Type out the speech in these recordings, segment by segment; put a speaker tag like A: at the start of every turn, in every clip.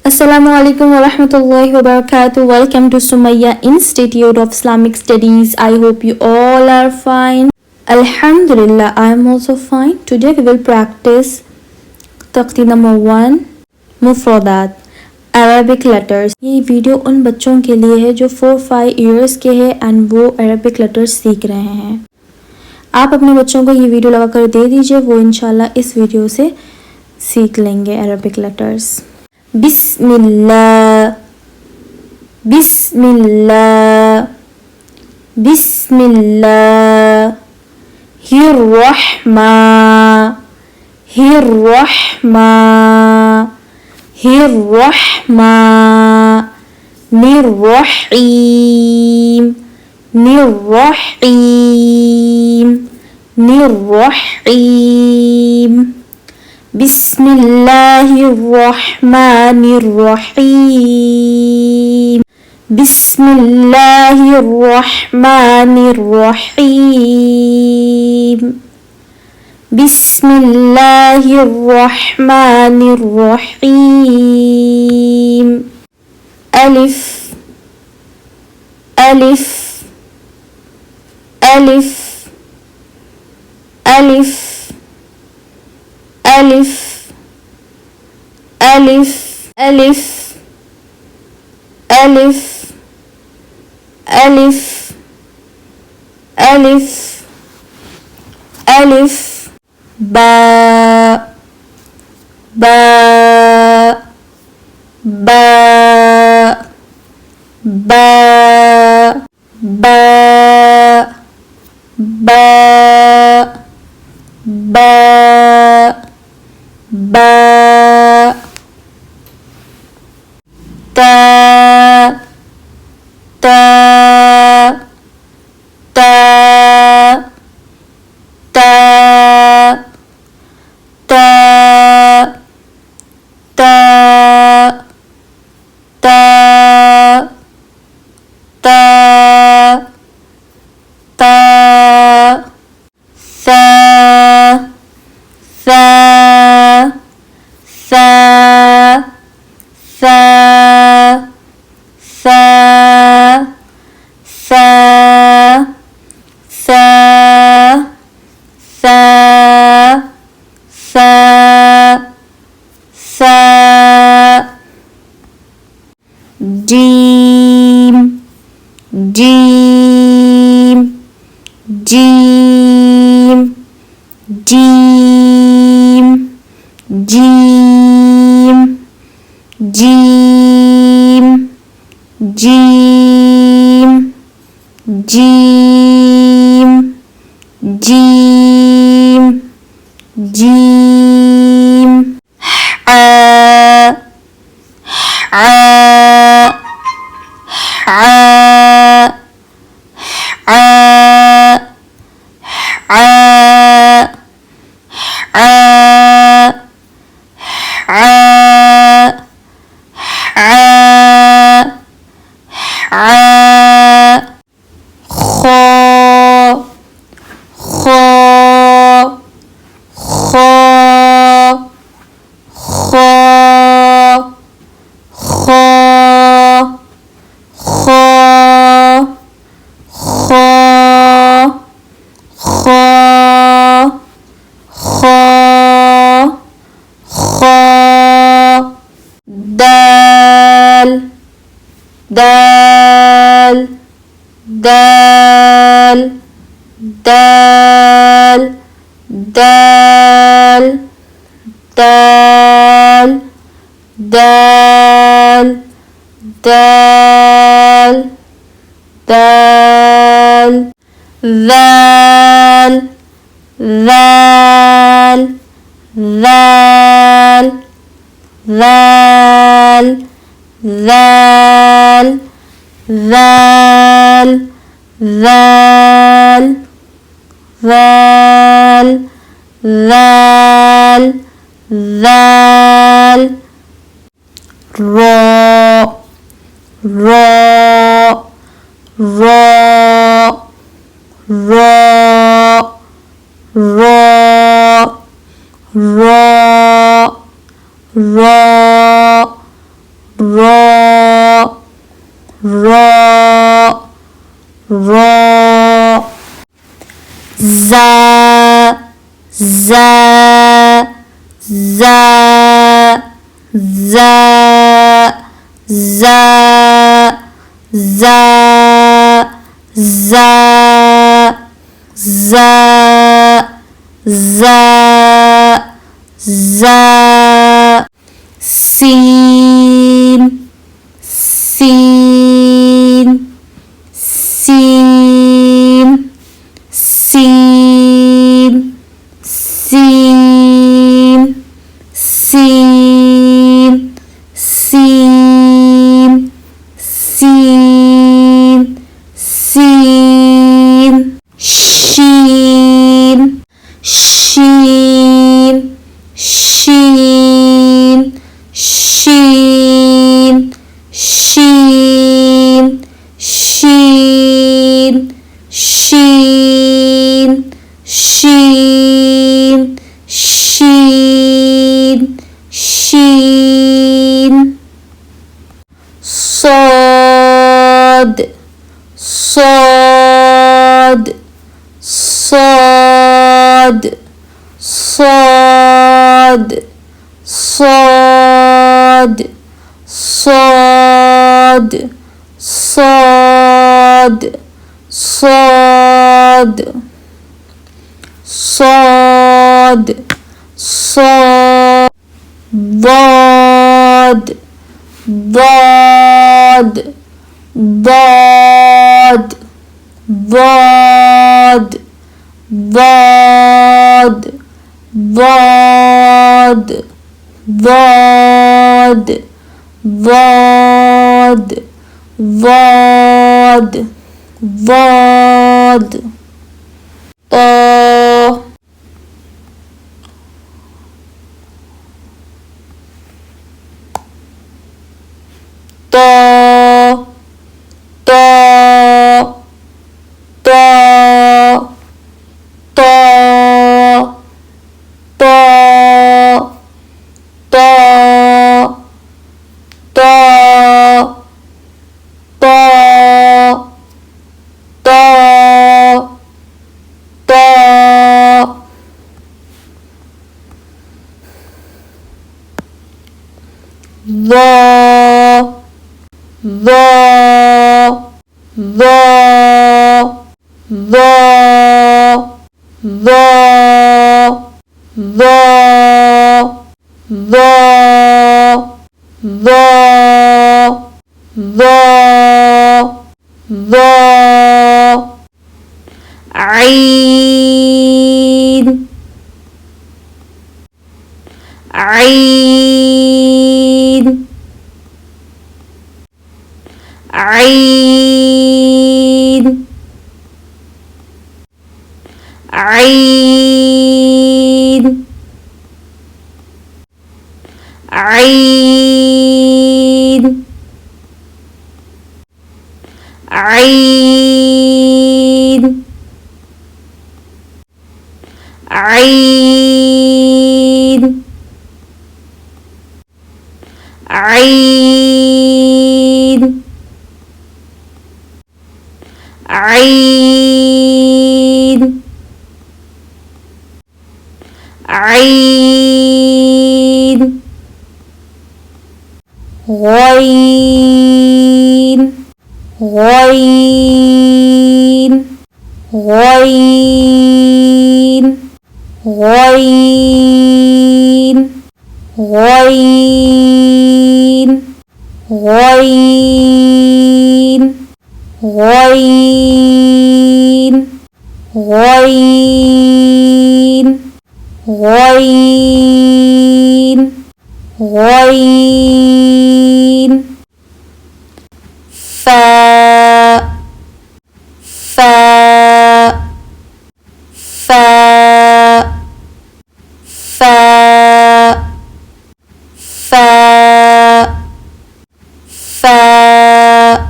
A: Assalamu alaikum wa rahmatullahi wa barakatuh. Welcome to Sumaiyah Institute of Islamic Studies. I hope you all are fine. Alhamdulillah, I am also fine. Today we will practice तख्ती नंबर 1 मुफ्रदात Arabic letters. ये वीडियो उन बच्चों के लिए है जो 4-5 इयर्स के हैं एंड वो अरबिक लेटर्स सीख रहे हैं। आप अपने बच्चों को ये वीडियो लगा कर दे दीजिए, वो इंशाल्लाह इस वीडियो से सीख लेंगे अरबिक लेटर्स। बिस्मिल्लाह, बिस्मिल्लाह, बिस्मिल्लाह, हिर्रहमा, हिर्रहमा, हिर्रहमा, निर्रहीम, निर्रहीम, निर्रहीम। बिस्मिल्लाहिर्रहमानिर्रहीम, बिस्मिल्लाहिर्रहमानिर्रहीम, बिस्मिल्लाहिर्रहमानिर्रहीम। अलिफ, अलिफ, अलिफ, अलिफ, अलिफ, अलिफ, अलिफ, अलिफ, अलिफ, अलिफ, अलिफ। बा, बा, बा, बा, बा, बा, बा, बा। ता, ता, ता, ता, ता, ता, ता, ता, ता। सा, सा, सा, सा, सा, सा, सा, सा, सा, सा। जीम, जीम, जीम, जीम, जीम, जीम, जीम, जीम, जीम, जीम। आ, आ, आ, आ, आ, आ, खो, खो, खो, खो, खो, खो, खो, खो, खो, खो। दाल, दाल, दाल, दाल, दाल, दाल, दाल, दाल, दाल। ذال, ذال، ذال، ذال، ذال، ذال، ذال، ذال، ذال، ذال। را، را، را، را، را، را، را، را را را زا زا زا زا زا زا زا زا زا زا سين سين سين سين سين سين سين سين سين شين شين شين شين شين شين شين شين شين شين صاد صاد صاد صاد صاد صاد صاد صاد صاد صاد ضاد ضاد ضاد ضاد ضاد ضاد ضاد ضاد ضاد ضاد طا طا طا طا طا طا طا طا طا طا ظا ظا ظا ظا ظا ظا ظا ظا ظا ظا عين عين عين عين عين عين عين عين عين عين غين غين غين غين غين غين غين غين غين غين فاء فاء فاء فاء فاء فاء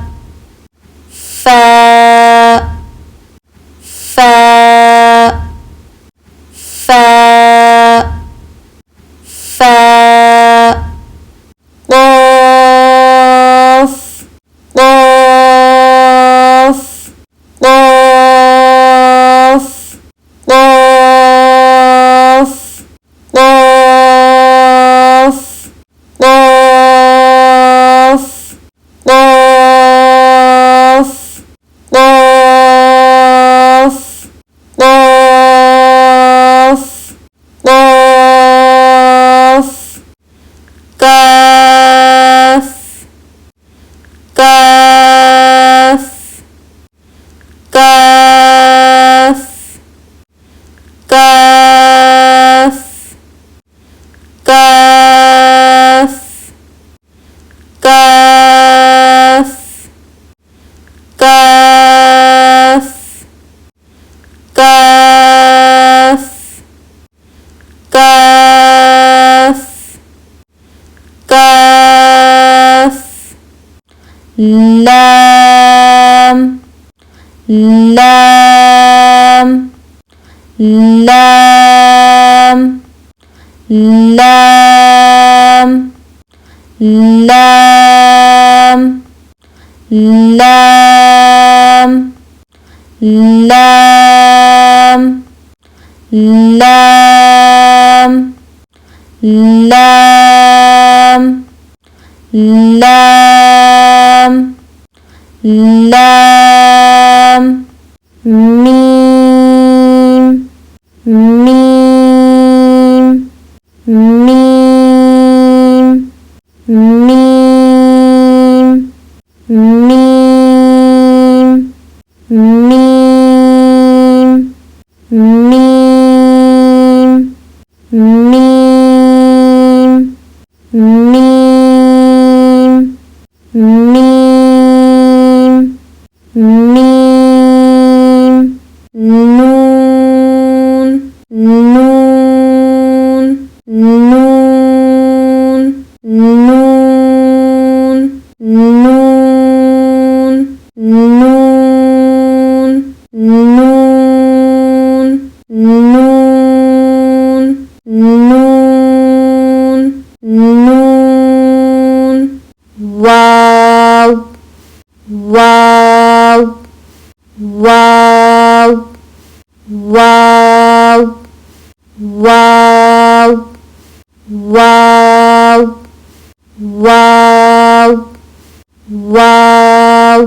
A: فاء فاء فاء فاء لام لام لام لام لام لام لام لام لام لام لام ميم ميم ميم ميم ميم ميم ميم ميم ميم ميم ميم نون نون نون نون نون نون نون نون نون نون واو واو واو واو واو واو واو واو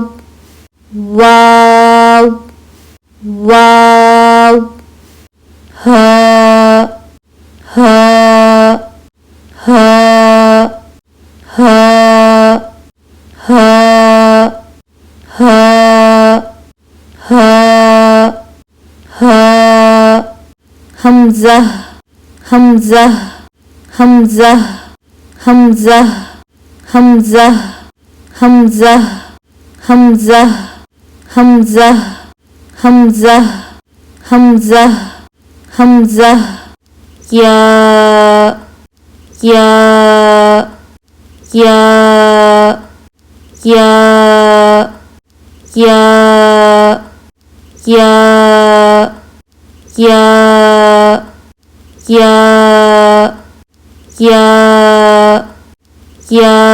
A: واو واو ها ها ها ها ها ها ها ها همزة همزة همزة همزة همزة همزة همزة همزة همزة همزة همزة يا يا يا يا يا يا يا يا يا يا